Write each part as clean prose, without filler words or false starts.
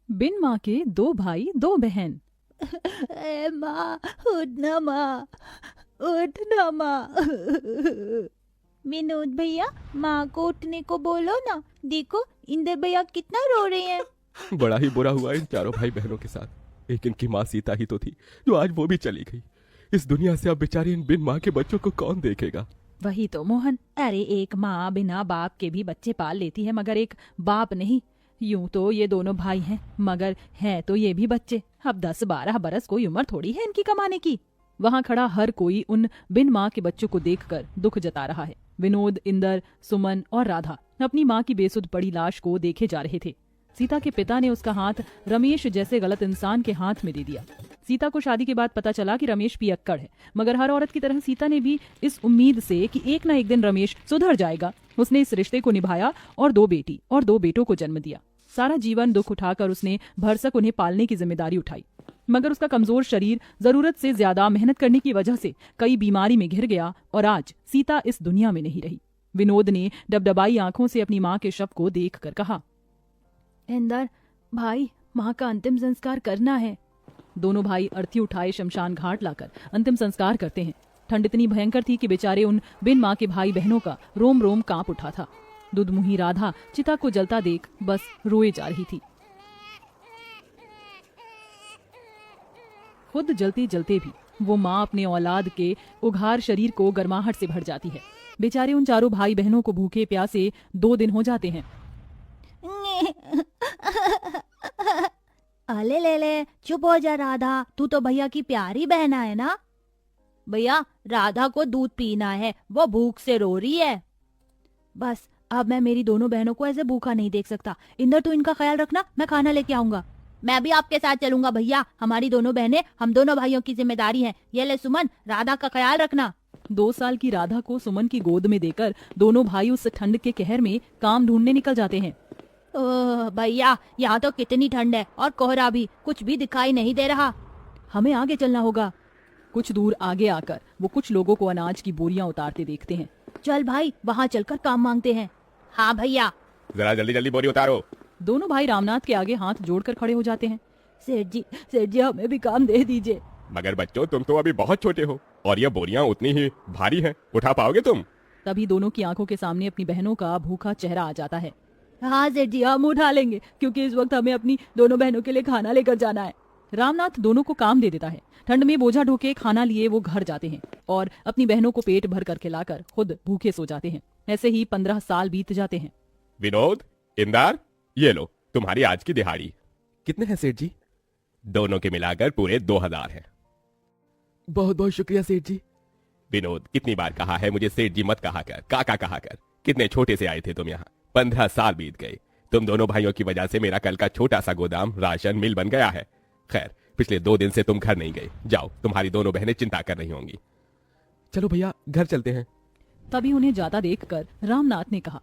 बिन माँ के दो भाई दो बहन। ए माँ, उठ ना माँ, उठ ना माँ। विनोद भैया, माँ को उठने को बोलो ना। देखो इंदर भैया कितना रो रहे हैं। बड़ा ही बुरा हुआ इन चारों भाई बहनों के साथ। एक इनकी माँ सीता ही तो थी जो आज वो भी चली गई। इस दुनिया से अब बेचारे इन बिन माँ के बच्चों को कौन देखेगा। वही तो मोहन, अरे एक माँ बिना बाप के भी बच्चे पाल लेती है, मगर एक बाप नहीं। यूं तो ये दोनों भाई हैं, मगर हैं तो ये भी बच्चे। अब 10-12 बरस कोई उम्र थोड़ी है इनकी कमाने की। वहां खड़ा हर कोई उन बिन माँ के बच्चों को देखकर दुख जता रहा है। विनोद, इंदर, सुमन और राधा अपनी माँ की बेसुध पड़ी लाश को देखे जा रहे थे। सीता के पिता ने उसका हाथ रमेश जैसे गलत इंसान के हाथ में दे दिया। सीता को शादी के बाद पता चला कि रमेश पियक्कड़ है, मगर हर औरत की तरह सीता ने भी इस उम्मीद से कि एक ना एक दिन रमेश सुधर जाएगा, उसने इस रिश्ते को निभाया और 2 बेटी और 2 बेटों को जन्म दिया। सारा जीवन दुख उठाकर उसने भरसक उन्हें पालने की जिम्मेदारी उठाई, मगर उसका कमजोर शरीर जरूरत से ज्यादा मेहनत करने की वजह से कई बीमारी में घिर गया और आज सीता इस दुनिया में नहीं रही। विनोद ने डबडबाई आंखों से अपनी माँ के शव को देख कर कहा, इंदर भाई, माँ का अंतिम संस्कार करना है। दोनों भाई अर्थी उठाए शमशान घाट लाकर अंतिम संस्कार करते हैं। ठंड इतनी भयंकर थी कि बेचारे उन बिन माँ के भाई बहनों का रोम रोम कांप उठा था। दुधमुही राधा चिता को जलता देख बस रोए जा रही थी। खुद जलते जलते भी वो माँ अपने औलाद के उघार शरीर को गर्माहट से भर जाती है। बेचारे उन चारों भाई बहनों को भूखे प्यासे 2 दिन हो जाते हैं। अले ले ले, चुप हो जा राधा, तू तो भैया की प्यारी बहना है ना। भैया, राधा को दूध पीना है, वो भूख से रो रही है। बस अब मैं मेरी दोनों बहनों को ऐसे भूखा नहीं देख सकता। इंदर तू इनका ख्याल रखना, मैं खाना लेके आऊंगा। मैं भी आपके साथ चलूंगा भैया, हमारी दोनों बहनें हम दोनों भाइयों की जिम्मेदारी है। ये ले सुमन, राधा का ख्याल रखना। 2 साल की राधा को सुमन की गोद में देकर दोनों भाई उस ठंड के कहर में काम ढूंढने निकल जाते हैं। ओह भैया, यहाँ तो कितनी ठंड है और कोहरा भी, कुछ भी दिखाई नहीं दे रहा। हमें आगे चलना होगा। कुछ दूर आगे आकर वो कुछ लोगों को अनाज की बोरियां उतारते देखते हैं। चल भाई, वहाँ चलकर काम मांगते हैं। हाँ भैया। जरा जल्दी जल्दी बोरी उतारो। दोनों भाई रामनाथ के आगे हाथ जोड़कर खड़े हो जाते हैं। सेठ जी हमें भी काम दे दीजिए। मगर बच्चों, तुम तो अभी बहुत छोटे हो और ये बोरियां उतनी ही भारी हैं, उठा पाओगे तुम? तभी दोनों की आंखों के सामने अपनी बहनों का भूखा चेहरा आ जाता है। हाँ सेठ जी, हम उठा लेंगे, क्योंकि इस वक्त हमें अपनी दोनों बहनों के लिए खाना लेकर जाना है। रामनाथ दोनों को काम दे देता है। ठंड में बोझा ढोके खाना लिए वो घर जाते हैं और अपनी बहनों को पेट भर कर खिलाकर खुद भूखे सो जाते हैं। ऐसे ही 15 साल बीत जाते हैं। विनोद, इंदर, ये लो तुम्हारी आज की दिहाड़ी। कितने हैं सेठ जी? दोनों के मिलाकर पूरे 2000 हैं। बहुत बहुत शुक्रिया सेठ जी। विनोद, कितनी बार कहा है मुझे सेठ जी मत कहा कर, काका कहा कर। कितने छोटे से आए थे तुम यहाँ, 15 साल बीत गए। तुम दोनों भाइयों की वजह से मेरा कल का छोटा सा गोदाम राशन मिल बन गया है। खैर, पिछले 2 दिन से तुम घर नहीं गए। जाओ, तुम्हारी दोनों बहनें चिंता कर रही होंगी। चलो भैया, घर चलते हैं। तभी उन्हें जाता देखकर रामनाथ ने कहा,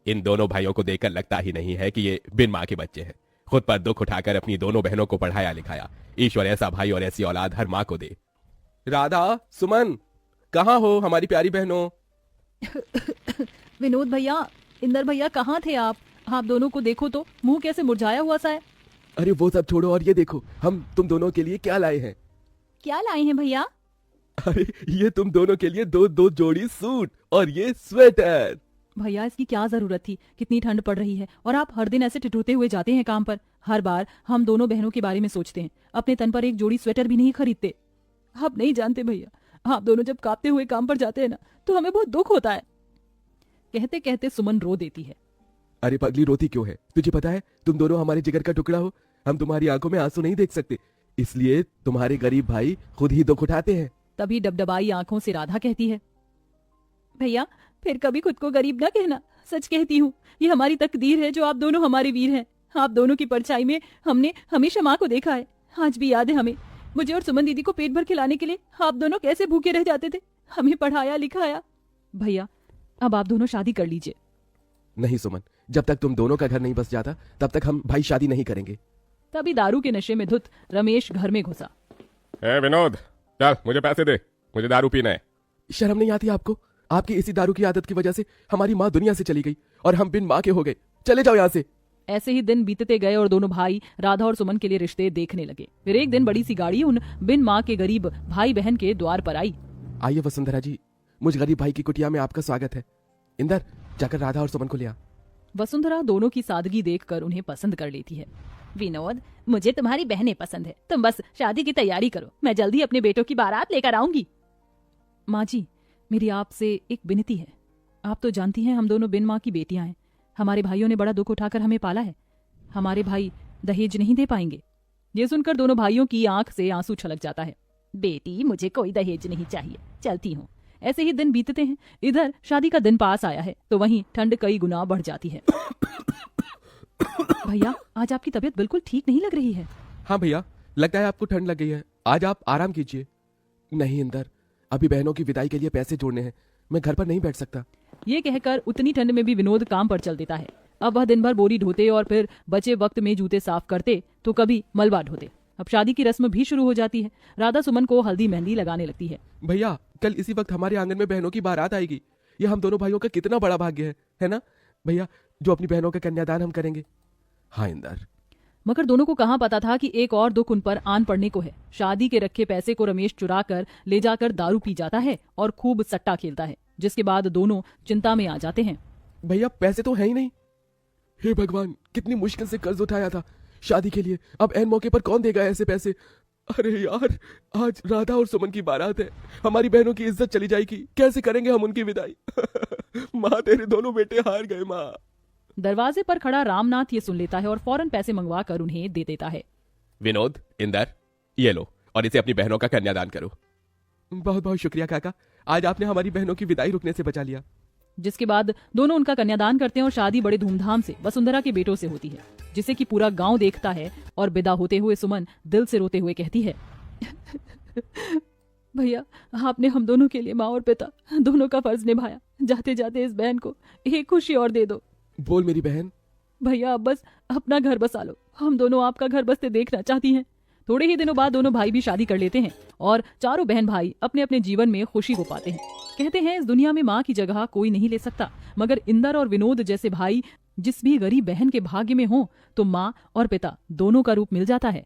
इन दोनों भाइयों को देखकर लगता ही नहीं है कि ये बिन माँ के बच्चे हैं। खुद पर दुख उठाकर अपनी दोनों बहनों को पढ़ाया लिखाया। ईश्वर ऐसा भाई और ऐसी औलाद हर माँ को दे। राधा, सुमन, कहाँ हो हमारी प्यारी बहनों? विनोद भैया, इंदर भैया, कहाँ थे आप? आप दोनों को देखो तो, मुंह कैसे मुरझाया हुआ सा है। अरे वो सब छोड़ो और ये देखो, हम तुम दोनों के लिए क्या लाए हैं। क्या लाए हैं भैया? अरे ये तुम दोनों के लिए 2 जोड़ी सूट और ये स्वेटर। भैया, इसकी क्या जरूरत थी? कितनी ठंड पड़ रही है और आप हर दिन ऐसे ठिठुरते हुए जाते हैं काम पर। हर बार हम दोनों बहनों के बारे में सोचते हैं, अपने तन पर एक जोड़ी स्वेटर भी नहीं खरीदते। आप नहीं जानते भैया, आप दोनों जब कांपते हुए काम पर जाते हैं ना, तो हमें बहुत दुख होता है। कहते कहते सुमन रो देती है। अरे पगली, रोती क्यों है? तुझे पता है तुम दोनों हमारे जिगर का टुकड़ा हो। हम तुम्हारी आंखों में आंसू नहीं देख सकते, इसलिए तुम्हारे गरीब भाई खुद ही दुख उठाते हैं। तभी डबडबाई आंखों से राधा कहती है, भैया फिर कभी खुद को गरीब ना कहना। सच कहती हूँ, ये हमारी तकदीर है जो आप दोनों हमारे वीर हैं। आप दोनों की परछाई में हमने हमेशा माँ को देखा है। आज भी याद है हमें, मुझे और सुमन दीदी को पेट भर खिलाने के लिए आप दोनों कैसे भूखे रह जाते थे, हमें पढ़ाया लिखाया। भैया, अब आप दोनों शादी कर लीजिए। नहीं सुमन, जब तक तुम दोनों का घर नहीं बस जाता तब तक हम भाई शादी नहीं करेंगे। तभी दारू के नशे में धुत रमेश घर में घुसा। विनोद, चल मुझे पैसे दे, मुझे दारू पीना है। शर्म नहीं आती आपको? आपकी इसी दारू की आदत की वजह से हमारी माँ दुनिया से चली गई और हम बिन माँ के हो गए। चले जाओ यहाँ से। ऐसे ही दिन बीतते गए और दोनों भाई राधा और सुमन के लिए रिश्ते देखने लगे। फिर एक दिन बड़ी सी गाड़ी उन बिन माँ के गरीब भाई बहन के द्वार पर आई। आइए वसुंधरा जी, मुझ गरीब भाई की कुटिया में आपका स्वागत है। इंदर, जाकर राधा और सुमन को ले आ। वसुंधरा दोनों की सादगी देखकर उन्हें पसंद कर लेती है। विनोद, मुझे तुम्हारी बहनें पसंद है। तुम बस शादी की तैयारी करो, मैं जल्दी अपने बेटों की बारात लेकर आऊंगी। माँ जी, मेरी आपसे एक विनती है। आप तो जानती हैं हम दोनों बिन माँ की बेटियां हैं। हमारे भाइयों ने बड़ा दुख उठाकर हमें पाला है। हमारे भाई दहेज नहीं दे पाएंगे। ये सुनकर दोनों भाइयों की आंख से आंसू छलक जाता है। बेटी, मुझे कोई दहेज नहीं चाहिए, चलती हूँ। ऐसे ही दिन बीतते हैं। इधर शादी का दिन पास आया है तो वहीं ठंड कई गुना बढ़ जाती है। भैया, आज आपकी तबीयत बिल्कुल ठीक नहीं लग रही है। हाँ भैया, लगता है आपको ठंड लग गई है। आज आप आराम कीजिए। नहीं इंदर, अभी बहनों की विदाई के लिए पैसे जोड़ने हैं, मैं घर पर नहीं बैठ सकता। ये कहकर उतनी ठंड में भी विनोद काम पर चल देता है। अब वह दिन भर बोरी ढोते और फिर बचे वक्त में जूते साफ करते तो कभी मलबा ढोते। अब शादी की रस्म भी शुरू हो जाती है। राधा सुमन को हल्दी मेहंदी लगाने लगती है। भैया, कल इसी वक्त हमारे आंगन में बहनों की बारात आएगी। ये हम दोनों भाइयों का कितना बड़ा भाग्य है ना भैया, जो अपनी बहनों का कन्यादान हम करेंगे। हाँ इंदर। मगर दोनों को कहाँ पता था कि एक और दुख उन पर आन पड़ने को है। शादी के रखे पैसे को रमेश चुरा कर ले जाकर दारू पी जाता है और खूब सट्टा खेलता है, जिसके बाद दोनों चिंता में आ जाते हैं। भैया, पैसे तो है ही नहीं। हे भगवान, कितनी मुश्किल से कर्ज उठाया था शादी के लिए, अब ऐन मौके पर कौन देगा ऐसे पैसे। अरे यार, आज राधा और सुमन की बारात है, हमारी बहनों की इज्जत चली जाएगी, कैसे करेंगे हम उनकी विदाई। माँ, तेरे दोनों बेटे हार गए माँ। दरवाजे पर खड़ा रामनाथ ये सुन लेता है और फौरन पैसे मंगवा कर उन्हें दे देता है। विनोद, इंदर, ये लो और इसे अपनी बहनों का कन्यादान करो। बहुत बहुत शुक्रिया काका, आज आपने हमारी बहनों की विदाई रुकने से बचा लिया। जिसके बाद दोनों उनका कन्यादान करते हैं और शादी बड़े धूमधाम से वसुंधरा के बेटों से होती है, जिसे कि पूरा गांव देखता है। और विदा होते हुए सुमन दिल से रोते हुए कहती है, भैया, आपने हम दोनों के लिए माँ और पिता दोनों का फर्ज निभाया। जाते जाते इस बहन को एक खुशी और दे दो। बोल मेरी बहन। भैया, अब बस अपना घर बसा लो, हम दोनों आपका घर बसते देखना चाहती हैं। थोड़े ही दिनों बाद दोनों भाई भी शादी कर लेते हैं और चारों बहन भाई अपने अपने जीवन में खुशी को पाते हैं। कहते हैं इस दुनिया में माँ की जगह कोई नहीं ले सकता, मगर इंदर और विनोद जैसे भाई जिस भी गरीब बहन के भाग्य में हो तो माँ और पिता दोनों का रूप मिल जाता है।